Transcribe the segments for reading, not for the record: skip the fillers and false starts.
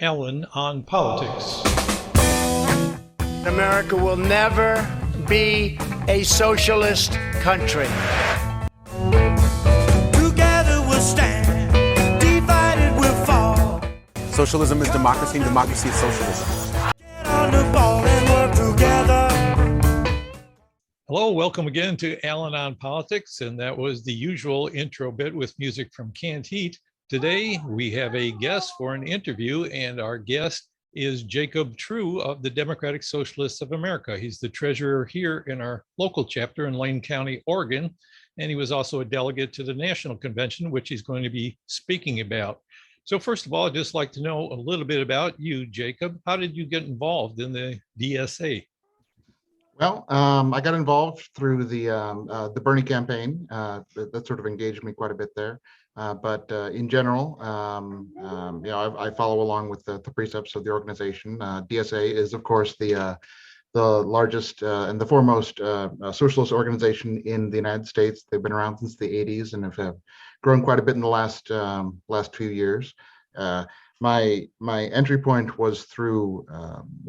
Ellen on politics. America will never be a socialist country. Together we'll stand, divided we'll fall. Socialism is democracy, and democracy is socialism. Get on the ball and work together. Hello, welcome again to Alan on Politics, and that was the usual intro bit with music from Canned Heat. Today, we have a guest for an interview, and our guest is Jacob Trewe of the Democratic Socialists of America. He's the treasurer here in our local chapter in Lane County, Oregon, and he was also a delegate to the National Convention, which he's going to be speaking about. So first of all, I'd just like to know a little bit about you, Jacob. How did you get involved in the DSA? Well, I got involved through the Bernie campaign. That sort of engaged me quite a bit there. But in general, I follow along with the precepts of the organization. DSA is, of course, the largest and the foremost socialist organization in the United States. They've been around since the 80s and have grown quite a bit in the last few years. My entry point was through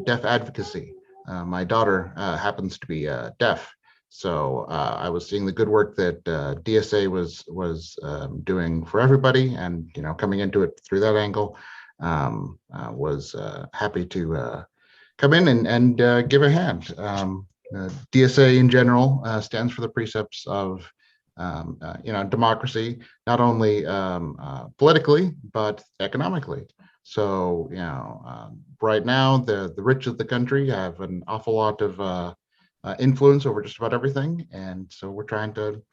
deaf advocacy. My daughter happens to be deaf, so I was seeing the good work that DSA was doing for everybody, and coming into it through that angle, was happy to come in and give a hand. DSA in general stands for the precepts of democracy, not only politically but economically. So, right now, the rich of the country have an awful lot of influence over just about everything. And so we're trying to,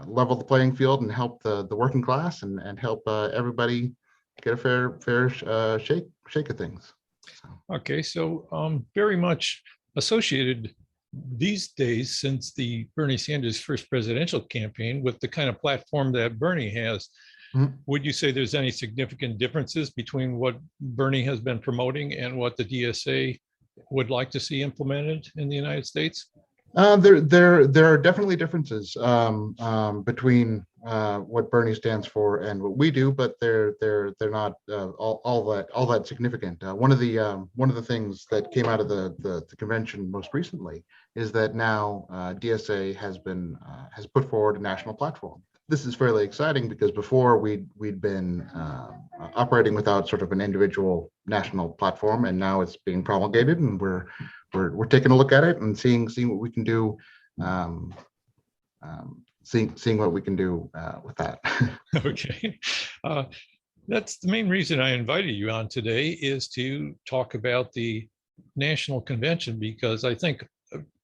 level the playing field and help the working class and help everybody get a fair shake of things. Okay, so very much associated these days since the Bernie Sanders first presidential campaign with the kind of platform that Bernie has. Mm-hmm. Would you say there's any significant differences between what Bernie has been promoting and what the DSA would like to see implemented in the United States? There are definitely differences between what Bernie stands for and what we do, but they're not all that significant. One of the things that came out of the convention most recently is that now DSA has put forward a national platform. This is fairly exciting because before we'd been operating without sort of an individual national platform, and now it's being promulgated, and we're taking a look at it and seeing what we can do, seeing what we can do with that. Okay, that's the main reason I invited you on today, is to talk about the National Convention, because I think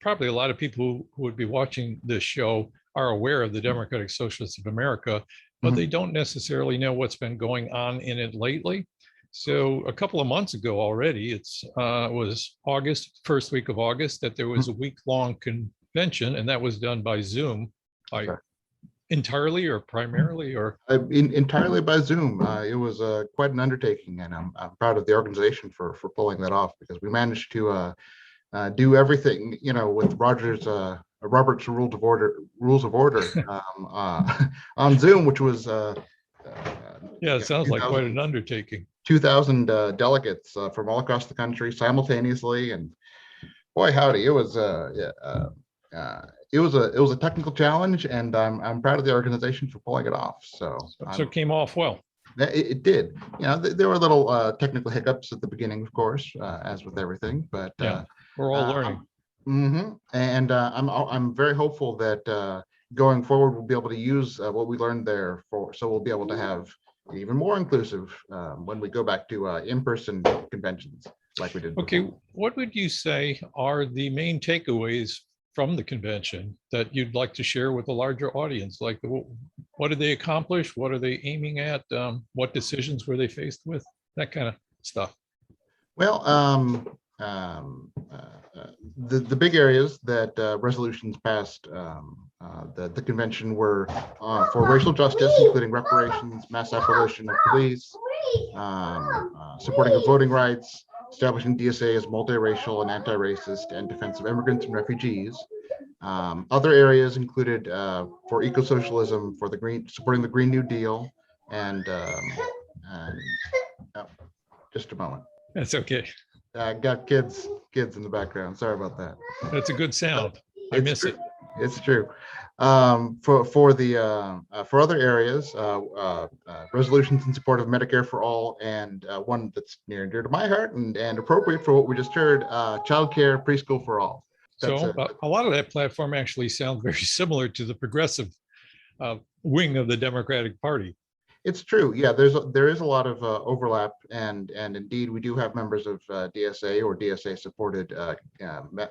probably a lot of people who would be watching this show are aware of the Democratic Socialists of America, but they don't necessarily know what's been going on in it lately. So a couple of months ago already, it was August, first week of August, that there was a week-long convention, and that was done by Zoom. Entirely or primarily, or entirely by Zoom. It was quite an undertaking, and I'm proud of the organization for pulling that off, because we managed to do everything, with Robert's Rules of Order on Zoom, which was it sounds like quite an undertaking. 2,000 delegates from all across the country simultaneously, and boy howdy, it was a technical challenge, and I'm proud of the organization for pulling it off. So it came off well. It did. There were little technical hiccups at the beginning, of course, as with everything, but we're all learning. And I'm very hopeful that going forward we'll be able to use what we learned there so we'll be able to have even more inclusive when we go back to in-person conventions like we did before. Okay, what would you say are the main takeaways from the convention that you'd like to share with a larger audience? Like, what did they accomplish? What are they aiming at? What decisions were they faced with? That kind of stuff. Well, the big areas that resolutions passed the convention were for racial justice, including reparations, mass abolition of police, supporting of voting rights, establishing DSA as multiracial and anti-racist, and defense of immigrants and refugees. Other areas included for eco-socialism, supporting the Green New Deal, and just a moment. That's okay. I got kids in the background. Sorry about that. That's a good sound. I It's miss true. it. It's true. For other areas, resolutions in support of Medicare for all, and one that's near and dear to my heart and appropriate for what we just heard, childcare preschool for all. That's So a lot of that platform actually sounds very similar to the progressive wing of the Democratic Party. It's true. Yeah, there is a lot of overlap, and indeed we do have members of DSA or DSA supported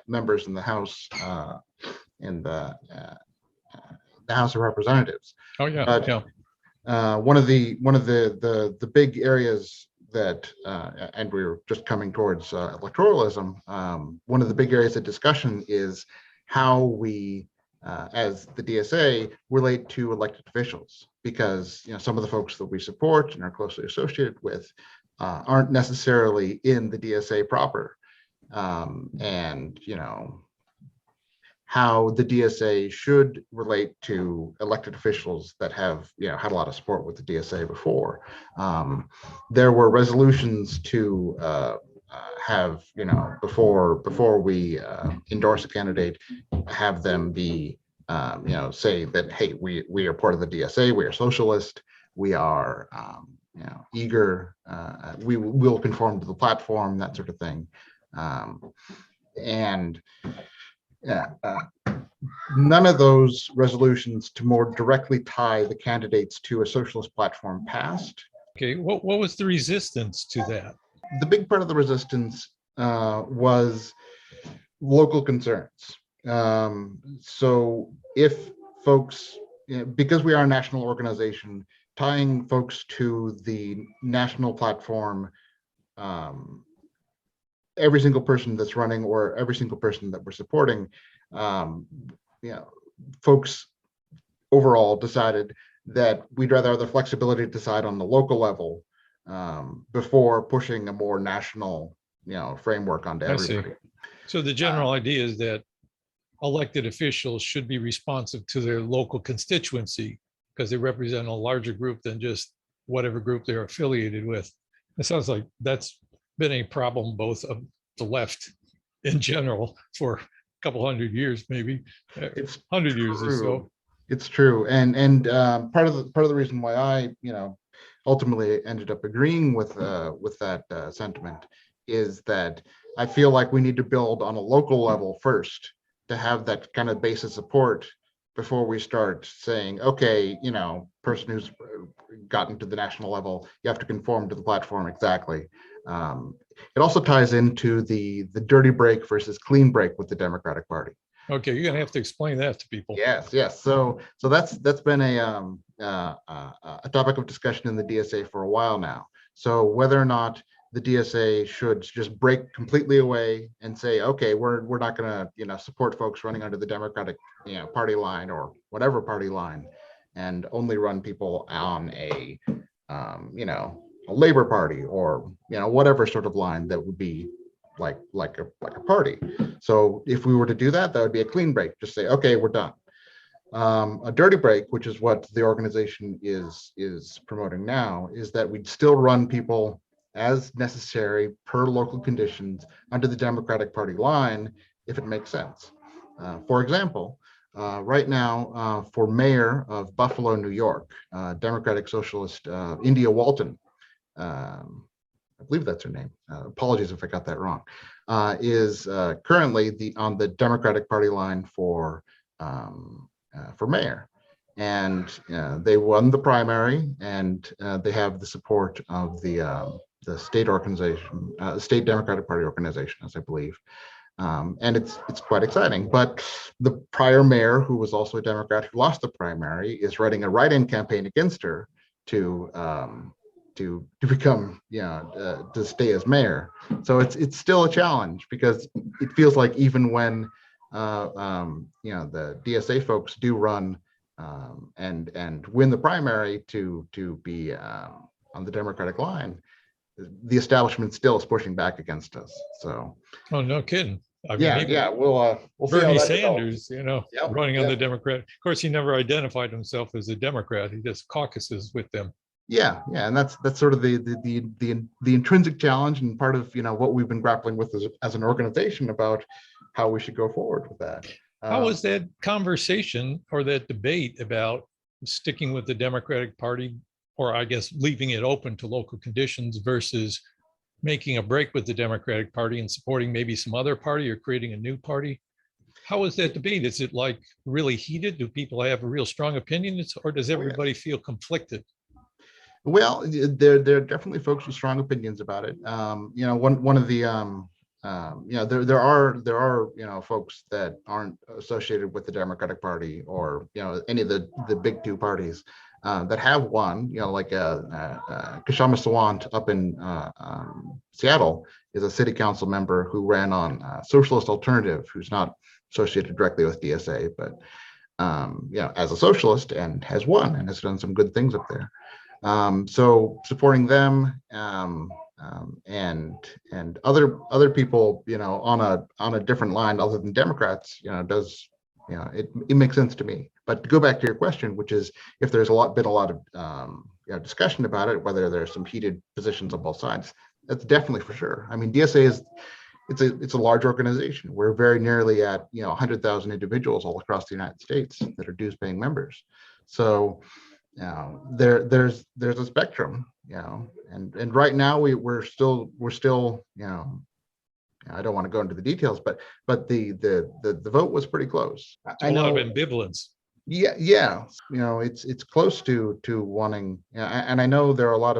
members in the House, in the House of Representatives. Oh yeah, But, yeah. one of the big areas that, and we're just coming towards electoralism. One of the big areas of discussion is how we, as the DSA, relate to elected officials, because some of the folks that we support and are closely associated with aren't necessarily in the DSA proper, and how the DSA should relate to elected officials that have had a lot of support with the DSA before. There were resolutions to have before we endorse a candidate, have them be say that, hey, we are part of the DSA, we are socialist, we are eager, we will conform to the platform, that sort of thing. And none of those resolutions to more directly tie the candidates to a socialist platform passed. Okay, what was the resistance to that? The big part of the resistance was local concerns. So if folks, because we are a national organization, tying folks to the national platform, every single person that's running or every single person that we're supporting, folks overall decided that we'd rather have the flexibility to decide on the local level before pushing a more national, framework onto everybody. So the general idea is that elected officials should be responsive to their local constituency because they represent a larger group than just whatever group they're affiliated with. It sounds like that's been a problem both of the left in general for a couple hundred years, maybe It's 100 years or so. It's true, and part of the reason why I ultimately ended up agreeing with that sentiment is that I feel like we need to build on a local level first to have that kind of base of support before we start saying, okay, person who's gotten to the national level, you have to conform to the platform exactly. It also ties into the dirty break versus clean break with the Democratic Party. Okay, you're gonna have to explain that to people. Yes. So that's been a topic of discussion in the DSA for a while now. So whether or not the DSA should just break completely away and say, okay, we're not going to support folks running under the Democratic party line or whatever party line, and only run people on a Labor Party or whatever sort of line that would be like a party. So if we were to do that, that would be a clean break. Just say, okay, we're done. A dirty break, which is what the organization is promoting now, is that we'd still run people as necessary per local conditions under the Democratic Party line if it makes sense. For example, right now for mayor of Buffalo, New York, Democratic Socialist India Walton, I believe that's her name. Apologies if I got that wrong. Is currently on the Democratic Party line for mayor, and they won the primary, and they have the support of the state organization, state Democratic Party organization, as I believe, and it's quite exciting. But the prior mayor, who was also a Democrat who lost the primary, is running a write-in campaign against her to become to stay as mayor. So it's still a challenge, because it feels like even when the DSA folks do run and win the primary to be on the Democratic line, the establishment still is pushing back against us. So Oh, no kidding. I mean, yeah, we'll see how Bernie that Sanders, develops. Yep, running on yep. the Democrat. Of course, he never identified himself as a Democrat. He just caucuses with them. Yeah, and that's sort of the intrinsic challenge and part of what we've been grappling with as an organization about how we should go forward with that. How was that conversation or that debate about sticking with the Democratic Party, or I guess leaving it open to local conditions versus making a break with the Democratic Party and supporting maybe some other party or creating a new party? How is that debate? Is it like really heated? Do people have a real strong opinion, or does everybody feel conflicted? Well, there are definitely folks with strong opinions about it. One of the there are folks that aren't associated with the Democratic Party or any of the big two parties that have won. Like Kashama Sawant up in Seattle is a city council member who ran on Socialist Alternative, who's not associated directly with DSA, but as a socialist, and has won and has done some good things up there. So supporting them and other people, on a different line other than Democrats, does it makes sense to me. But to go back to your question, which is if there's been a lot of discussion about it, whether there's some heated positions on both sides, that's definitely for sure. I mean, DSA it's a large organization. We're very nearly at 100,000 individuals all across the United States that are dues paying members. So there's a spectrum, and right now we're still I don't want to go into the details, but the vote was pretty close. I know, a lot of ambivalence. Yeah, it's close to wanting, and I know there are a lot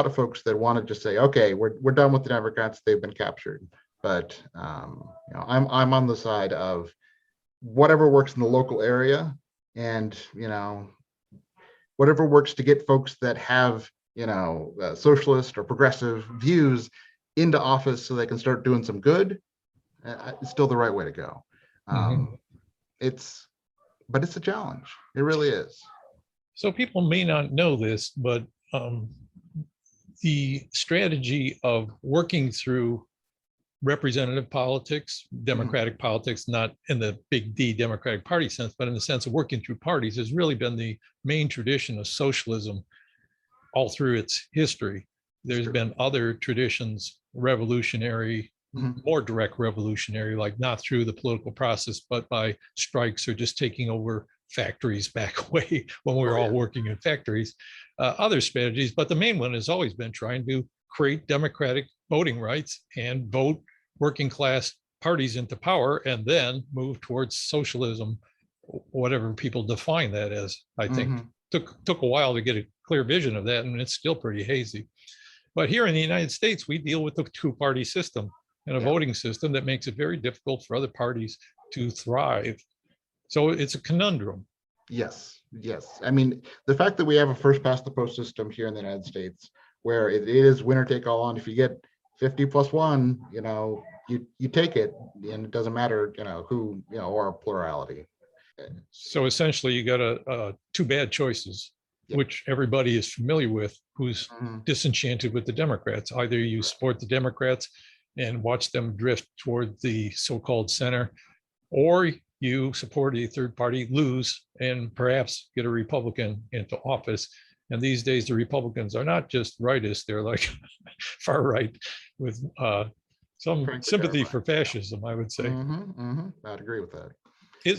of folks that want to just say, okay, we're done with the Democrats, they've been captured. But I'm on the side of whatever works in the local area, and whatever works to get folks that have socialist or progressive views into office so they can start doing some good. It's still the right way to go. But it's a challenge. It really is. So people may not know this, but the strategy of working through representative politics, democratic politics, not in the big D Democratic Party sense, but in the sense of working through parties, has really been the main tradition of socialism all through its history. There's been other traditions, revolutionary, more direct revolutionary, like not through the political process, but by strikes or just taking over factories back away when we were all working in factories, other strategies. But the main one has always been trying to create democratic voting rights and vote working class parties into power, and then move towards socialism, whatever people define that as. I think took a while to get a clear vision of that, and it's still pretty hazy. But here in the United States, we deal with a two-party system and a voting system that makes it very difficult for other parties to thrive. So it's a conundrum. Yes. I mean, the fact that we have a first past the post system here in the United States, where it is winner take all, and if you get 50 plus one, you take it, and it doesn't matter, who, or a plurality. So essentially, you got two bad choices, which everybody is familiar with, who's disenchanted with the Democrats. Either you support the Democrats and watch them drift toward the so-called center, or you support a third party, lose, and perhaps get a Republican into office. And these days, the Republicans are not just rightists, they're like far right with some sympathy for fascism, I would say. I'd agree with that.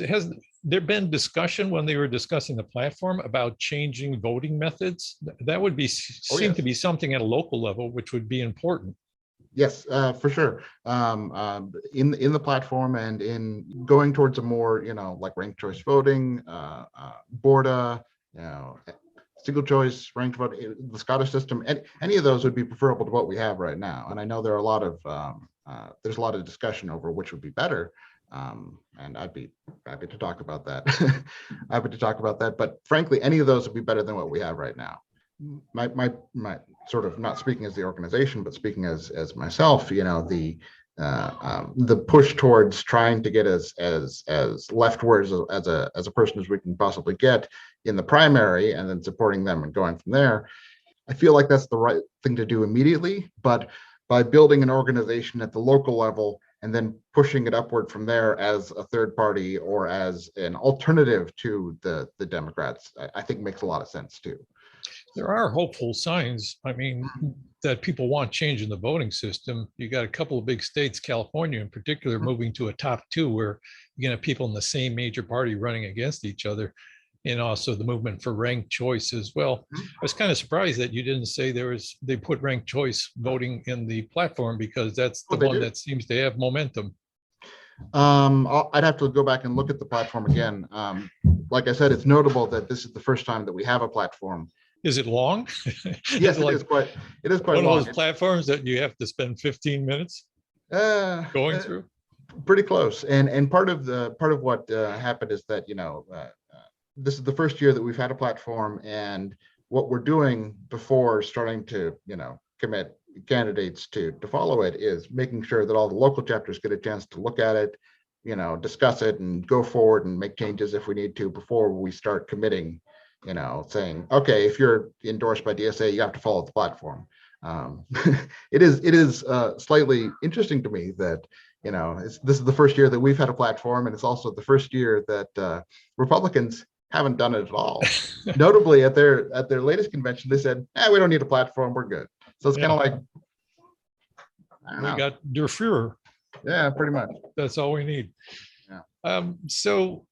Has there been discussion when they were discussing the platform about changing voting methods? That would be seem to be something at a local level, which would be important. Yes, for sure. In the platform and in going towards a more, like ranked choice voting, Borda, single choice, ranked vote, the Scottish system, any of those would be preferable to what we have right now. And I know there are a lot of there's a lot of discussion over which would be better. And I'd be happy to talk about that. Happy to talk about that. But frankly, any of those would be better than what we have right now. My sort of, not speaking as the organization, but speaking as myself, the push towards trying to get as leftwards as a person as we can possibly get in the primary, and then supporting them and going from there. I feel like that's the right thing to do immediately, but by building an organization at the local level and then pushing it upward from there as a third party or as an alternative to the Democrats, I think makes a lot of sense too. There are hopeful signs. I mean, that people want change in the voting system. You got a couple of big states, California in particular, moving to a top two where you have people in the same major party running against each other. And also the movement for ranked choice as well. I was kind of surprised that you didn't say they put ranked choice voting in the platform, because that's the one that seems to have momentum. I'd have to go back and look at the platform again. Like I said, it's notable that this is the first time that we have a platform. Is it long? Yes, it is quite one long. Of those platforms that you have to spend 15 minutes going through. Pretty close. And part of what happened is that, this is the first year that we've had a platform, and what we're doing before starting to, commit candidates to follow it is making sure that all the local chapters get a chance to look at it, discuss it and go forward and make changes if we need to before we start committing, saying, okay, if you're endorsed by DSA, you have to follow the platform. It is slightly interesting to me that, this is the first year that we've had a platform, and it's also the first year that Republicans haven't done it at all. Notably, at their latest convention, they said, we don't need a platform, we're good. So it's kind of like, I don't know. We got Der Führer. Yeah, pretty much. That's all we need. Yeah. So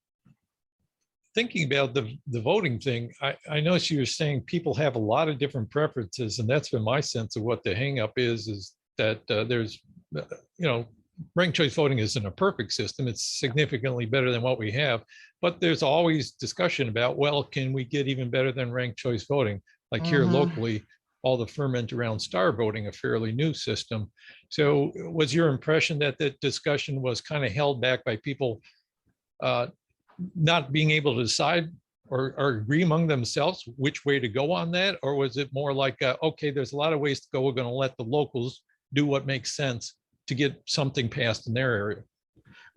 thinking about the voting thing, I know you were saying people have a lot of different preferences, and that's been my sense of what the hang up is that there's, ranked choice voting isn't a perfect system. It's significantly better than what we have, but there's always discussion about, well, can we get even better than ranked choice voting? Like here locally, all the ferment around star voting, a fairly new system. So was your impression that the discussion was kind of held back by people not being able to decide or agree among themselves which way to go on that? Or was it more like, okay, there's a lot of ways to go, we're going to let the locals do what makes sense to get something passed in their area?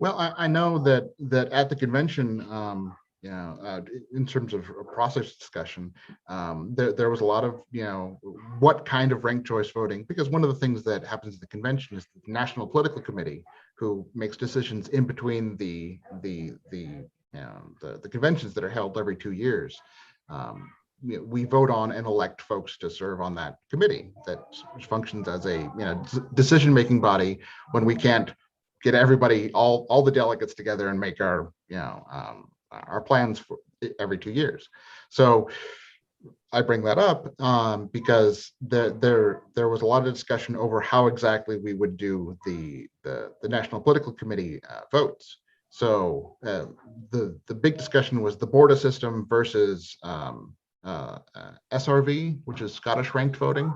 Well, I know that at the convention, in terms of a process discussion, there was a lot of, what kind of ranked choice voting, because one of the things that happens at the convention is the National Political Committee, who makes decisions in between the conventions that are held every 2 years. We vote on and elect folks to serve on that committee that functions as a decision-making body when we can't get everybody, all the delegates together and make our plans for every 2 years. So I bring that up because there was a lot of discussion over how exactly we would do the National Political Committee votes. So the big discussion was the Borda system versus SRV, which is Scottish ranked voting,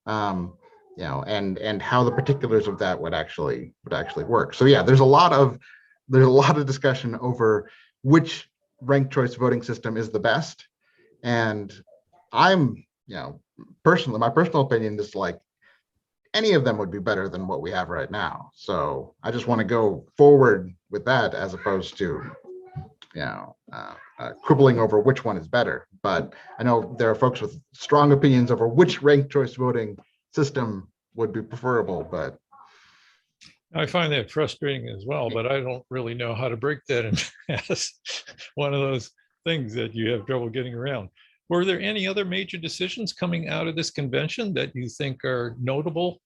and how the particulars of that would actually work. So yeah, there's a lot of discussion over which ranked choice voting system is the best, and I'm personally, my personal opinion is like any of them would be better than what we have right now. So I just want to go forward with that as opposed to quibbling over which one is better. But I know there are folks with strong opinions over which ranked choice voting system would be preferable, but I find that frustrating as well, but I don't really know how to break that in as one of those things that you have trouble getting around. Were there any other major decisions coming out of this convention that you think are notable?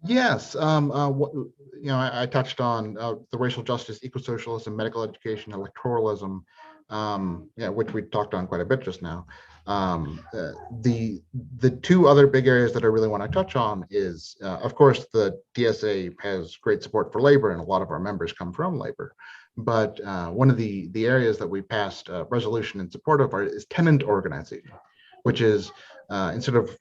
Yes, I touched on the racial justice, eco-socialism, medical education, electoralism, which we talked on quite a bit just now. The two other big areas that I really want to touch on is, of course, the DSA has great support for labor, and a lot of our members come from labor. But one of the areas that we passed a resolution in support of is tenant organization, which is instead of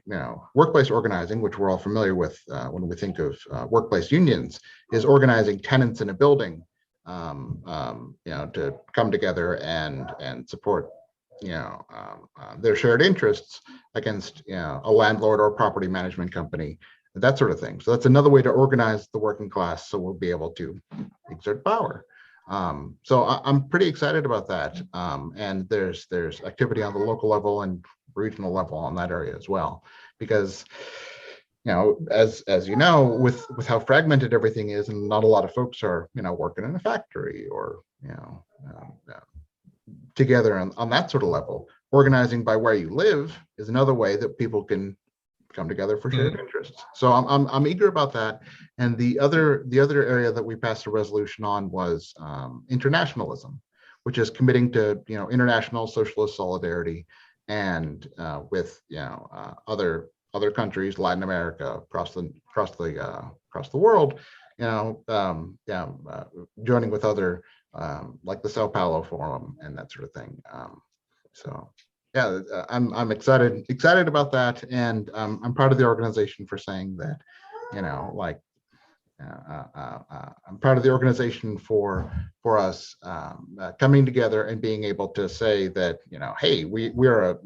workplace organizing, which we're all familiar with when we think of workplace unions, is organizing tenants in a building, to come together and support their shared interests against a landlord or a property management company, that sort of thing. So that's another way to organize the working class, so we'll be able to exert power. So I'm pretty excited about that, and there's activity on the local level and regional level on that area as well, because as you know, with how fragmented everything is, and not a lot of folks are working in a factory or together on that sort of level. organizing by where you live is another way that people can come together for shared interests. So I'm eager about that. And the other area that we passed a resolution on was internationalism, which is committing to international socialist solidarity and with other countries, Latin America, across the world, joining with other like the Sao Paulo Forum and that sort of thing. So yeah, I'm excited about that, and I'm proud of the organization for saying that. I'm proud of the organization for us coming together and being able to say that hey, we're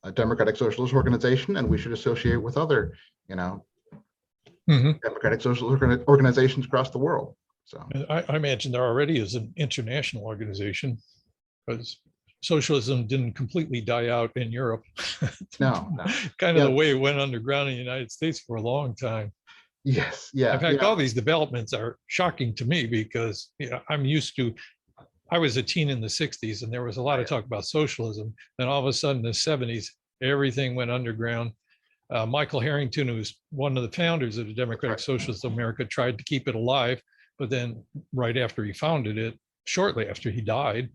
a democratic socialist organization, and we should associate with other democratic socialist organizations across the world. So I imagine there already is an international organization, because socialism didn't completely die out in Europe. No. Kind of the way it went underground in the United States for a long time. Yes, yeah. In fact, all these developments are shocking to me, because I was a teen in the 60s, and there was a lot of talk about socialism. Then all of a sudden in the 70s, everything went underground. Michael Harrington, who was one of the founders of the Democratic Socialists of America, tried to keep it alive. But then right after he founded it, shortly after he died,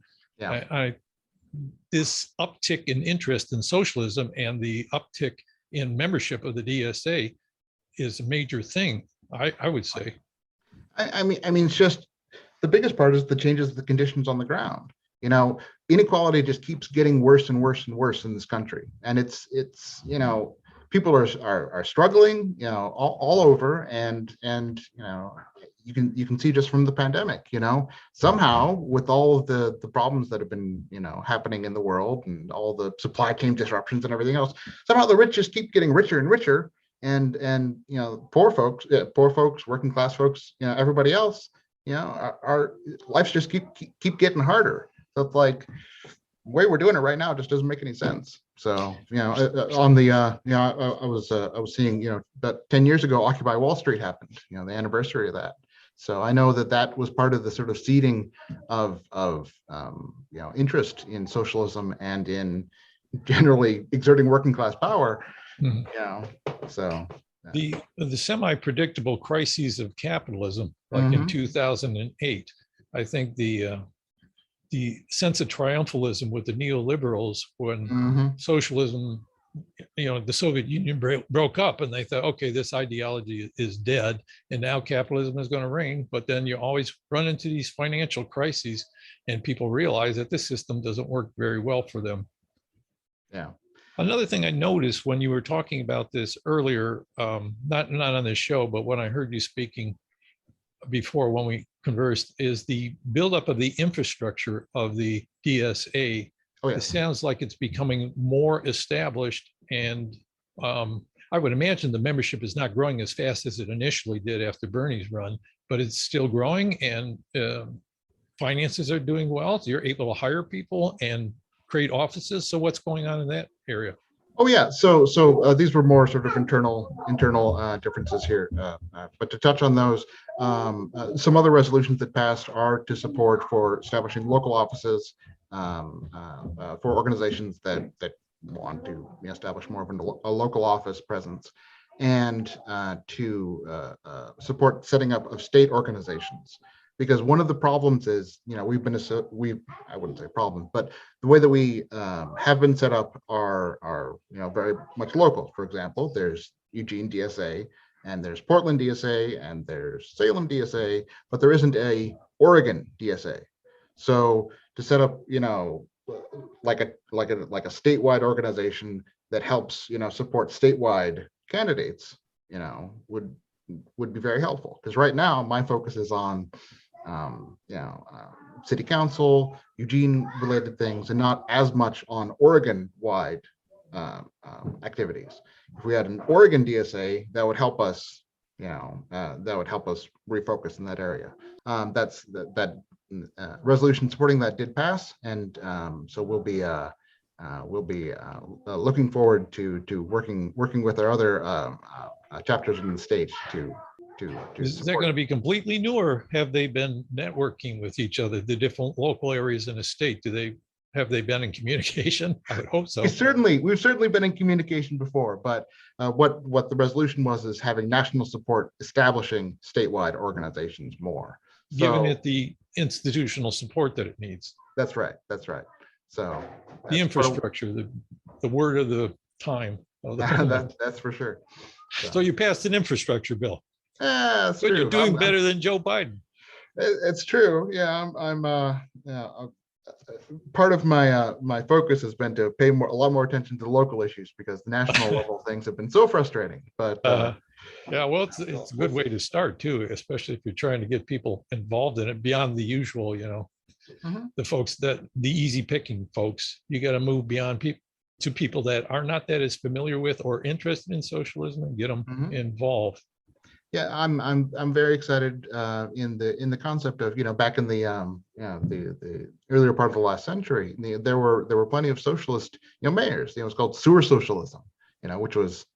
this uptick in interest in socialism and the uptick in membership of the DSA is a major thing, I would say. I mean, it's just the biggest part is the changes of the conditions on the ground. Inequality just keeps getting worse and worse and worse in this country, and it's people are struggling, all over, and you can see just from the pandemic, somehow with all of the problems that have been happening in the world and all the supply chain disruptions and everything else, somehow the rich just keep getting richer and richer, and poor folks, working class folks, everybody else, our lives just keep getting harder. So it's like the way we're doing it right now just doesn't make any sense. So on the I was seeing that 10 years ago Occupy Wall Street happened, the anniversary of that. So I know that was part of the sort of seeding of interest in socialism and in generally exerting working class power. So the semi-predictable crises of capitalism, like in 2008, I think the sense of triumphalism with the neoliberals when socialism, the Soviet Union broke up, and they thought, okay, this ideology is dead, and now capitalism is going to reign. But then you always run into these financial crises, and people realize that this system doesn't work very well for them. Yeah. Another thing I noticed when you were talking about this earlier, not on this show, but when I heard you speaking before when we conversed, is the buildup of the infrastructure of the DSA. It sounds like it's becoming more established, and I would imagine the membership is not growing as fast as it initially did after Bernie's run, but it's still growing, and finances are doing well. So you're able to hire people and create offices. So what's going on in that area? Oh yeah, so these were more sort of internal differences here, but to touch on those, some other resolutions that passed are to support for establishing local offices for organizations that want to establish more of a local office presence, and to support setting up of state organizations. Because one of the problems is, I wouldn't say problem, but the way that we have been set up are very much local. For example, there's Eugene DSA, and there's Portland DSA, and there's Salem DSA, but there isn't a Oregon DSA. So to set up, like a statewide organization that helps, support statewide candidates, would be very helpful. Because right now my focus is on city council, Eugene related things, and not as much on Oregon wide activities. If we had an Oregon DSA, that would help us, refocus in that area. That resolution supporting that did pass, and so we'll be looking forward to working with our other chapters in the state to Is that going to be completely new, or have they been networking with each other, the different local areas in the state? Do they have they been in communication? I would hope so. we've certainly been in communication before, but what the resolution was is having national support, establishing statewide organizations more. Giving So it the institutional support that it needs, that's right. So the that's part of- infrastructure, the word of the time. Of the moment. that's for sure. So you passed an infrastructure bill. It's But true. you're doing better than Joe Biden. It's true. Yeah, I'm part of my focus has been to pay a lot more attention to the local issues because the national level things have been so frustrating. But Yeah, well, it's a good way to start too, especially if you're trying to get people involved in it beyond the usual, the folks the easy picking folks. You got to move beyond to people that are not that as familiar with or interested in socialism and get them involved. yeah, I'm very excited in the concept of back in the the earlier part of the last century, there were plenty of socialist mayors. It was called sewer socialism, which was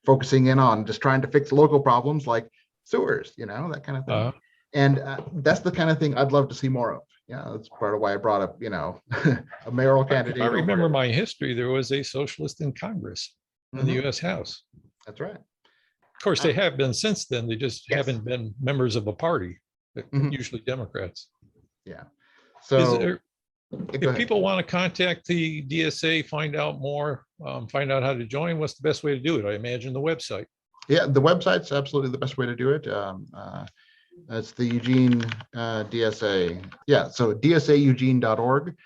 focusing in on just trying to fix local problems like sewers, that kind of thing. And that's the kind of thing I'd love to see more of. That's part of why I brought up a mayoral candidate. I remember my history. There was a socialist in Congress in the U.S. House. That's right. Of course, they have been since then. They just haven't been members of a party, usually Democrats. Yeah. So if people want to contact the DSA, find out more, find out how to join, what's the best way to do it? I imagine the website. Yeah, the website's absolutely the best way to do it. That's the Eugene DSA. Yeah, so dsaeugene.org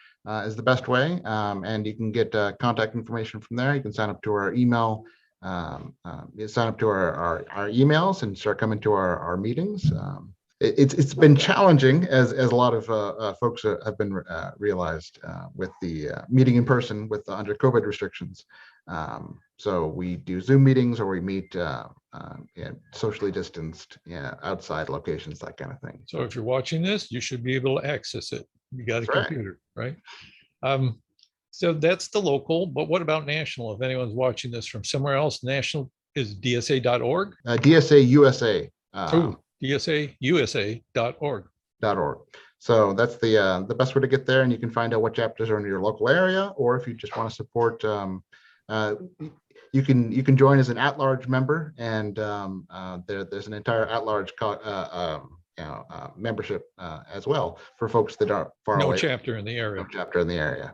is the best way. And you can get contact information from there. You can sign up to our email, sign up to our emails and start coming to our meetings. It's been challenging as a lot of folks have been realized with the meeting in person with under COVID restrictions. So we do Zoom meetings or we meet socially distanced, outside locations, that kind of thing. So if you're watching this, you should be able to access it. You got a computer, right? So that's the local, but what about national? If anyone's watching this from somewhere else, national is dsa.org? DSA USA. DSAUSA.org. So that's the best way to get there, and you can find out what chapters are in your local area, or if you just want to support, you can join as an at-large member, and there's an entire at-large membership as well for folks that are far away. No chapter in the area. No chapter in the area.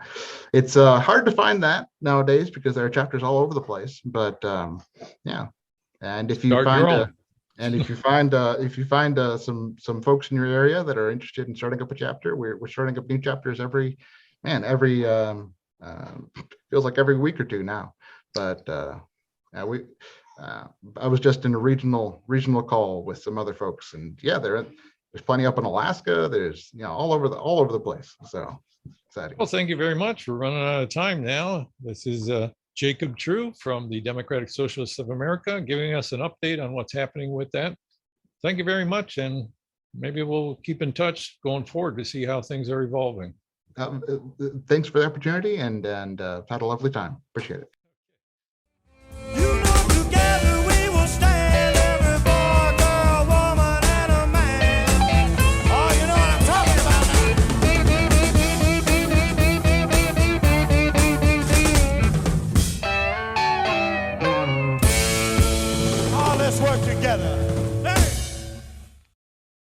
It's hard to find that nowadays because there are chapters all over the place. But yeah, and if you find some folks in your area that are interested in starting up a chapter, we're starting up new chapters every feels like every week or two now. But I was just in a regional call with some other folks, and there's plenty up in Alaska. There's all over the place. So exciting. Well, thank you very much. We're running out of time now. This is Jacob Trewe from the Democratic Socialists of America, giving us an update on what's happening with that. Thank you very much, and maybe we'll keep in touch going forward to see how things are evolving. Thanks for the opportunity, and had a lovely time. Appreciate it.